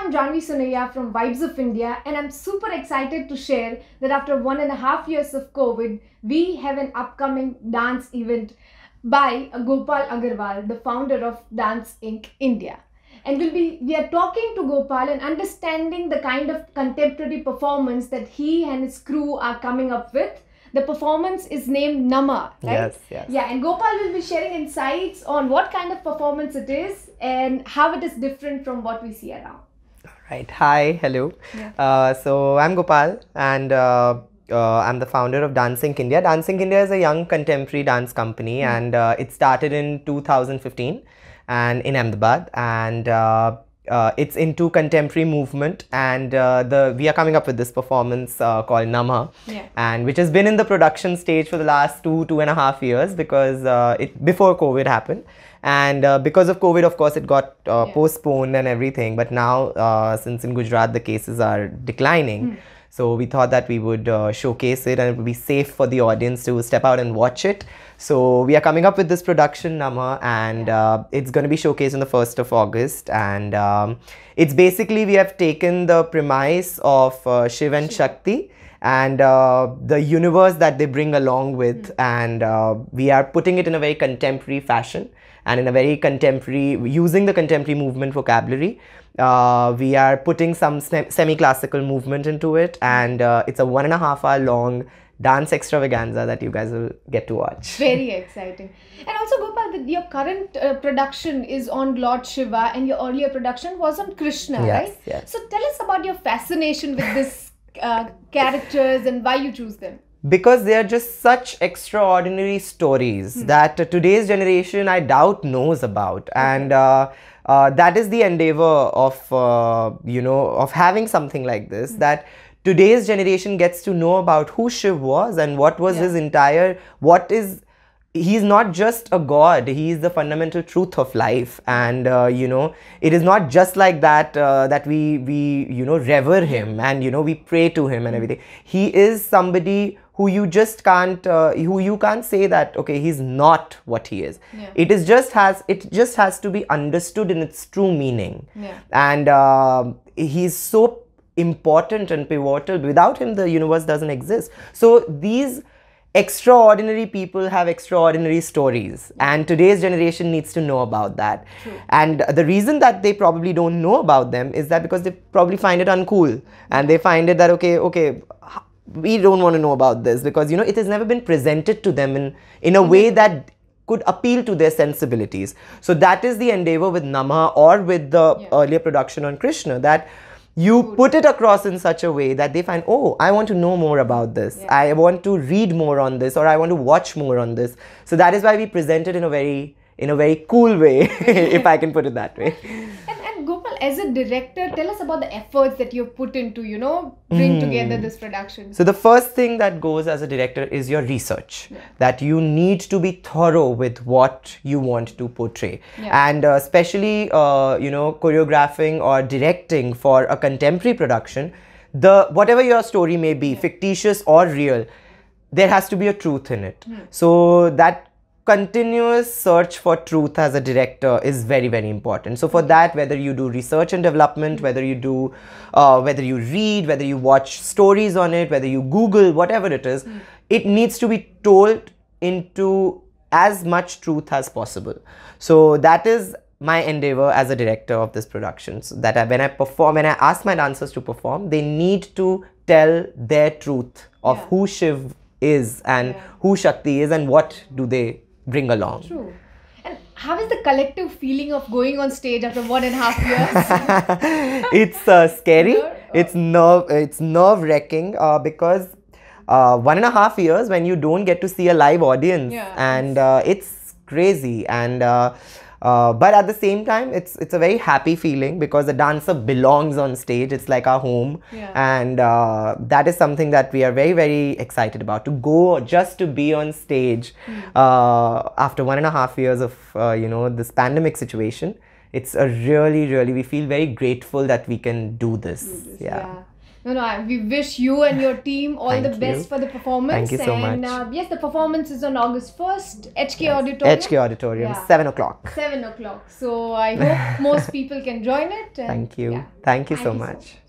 I'm Janvi Sunaya from Vibes of India, and I'm super excited to share that after 1.5 years of COVID, we have an upcoming dance event by Gopal Agarwal, the founder of Dance Inc. India. And we are talking to Gopal and understanding the kind of contemporary performance that he and his crew are coming up with. The performance is named Namah, right? Yes. Yeah, and Gopal will be sharing insights on what kind of performance it is and how it is different from what we see around. Right. Hi. Hello. Yeah. So I'm Gopal, and I'm the founder of Dance Inc. India. Dance Inc. India is a young contemporary dance company, and it started in 2015 and in Ahmedabad, and it's into contemporary movement, and we are coming up with this performance called Namah, and which has been in the production stage for the last 2.5 years, because before COVID happened. And because of COVID, of course, it got postponed and everything. But now, since in Gujarat the cases are declining, so we thought that we would showcase it, and it would be safe for the audience to step out and watch it. So we are coming up with this production, Namah, and it's going to be showcased on the 1st of August. And it's basically, we have taken the premise of Shiva and Shakti, and the universe that they bring along with, and we are putting it in a very contemporary fashion, and in a very contemporary, using the contemporary movement vocabulary. We are putting some semi-classical movement into it, and it's a 1.5-hour long dance extravaganza that you guys will get to watch. Very exciting. And also, Gopal, your current production is on Lord Shiva, and your earlier production was on Krishna, right? Yes. So tell us about your fascination with these characters and why you choose them. Because they are just such extraordinary stories that today's generation, I doubt, knows about. And that is the endeavor of, of having something like this, that today's generation gets to know about who Shiv was and what was his entire, he's not just a god, he is the fundamental truth of life. And it is not just like that, that we revere him and we pray to him and everything. He is somebody who you just can't, who you can't say that, okay, he's not what he is. It just has to be understood in its true meaning. And he's so important and pivotal. Without him, the universe doesn't exist. So these extraordinary people have extraordinary stories, and today's generation needs to know about that. And the reason that they probably don't know about them is that because they probably find it uncool, and they find it that okay, we don't want to know about this, because it has never been presented to them in a way that could appeal to their sensibilities. So that is the endeavor with Namah, or with the earlier production on Krishna, that you put it across in such a way that they find, oh, I want to know more about this. I want to read more on this, or I want to watch more on this. So that is why we present it in a very cool way, if I can put it that way. And Gopal, as a director, tell us about the efforts that you've put into, bring together this production. So the first thing that goes as a director is your research, that you need to be thorough with what you want to portray. And especially, choreographing or directing for a contemporary production, whatever your story may be, fictitious or real, there has to be a truth in it. So that continuous search for truth as a director is very, very important. So for that, whether you do research and development, whether you do, whether you read, whether you watch stories on it, whether you Google, whatever it is, it needs to be told into as much truth as possible. So that is my endeavor as a director of this production. So that when I ask my dancers to perform, they need to tell their truth of who Shiv is and who Shakti is, and what do they bring along. True. And how is the collective feeling of going on stage after 1.5 years? It's scary. It's nerve-wracking, because 1.5 years when you don't get to see a live audience, and it's crazy. And but at the same time, it's a very happy feeling, because the dancer belongs on stage. It's like our home, and that is something that we are very, very excited about, to go just to be on stage after 1.5 years of this pandemic situation. It's a really, we feel very grateful that we can do this. No, we wish you and your team all the Thank best you. for the performance. Thank you so and, much. Yes, the performance is on August 1st, HK Auditorium. HK Auditorium, Yeah. 7 o'clock. 7 o'clock. So I hope most people can join it. And Thank you. yeah. Thank you so Thank you so much.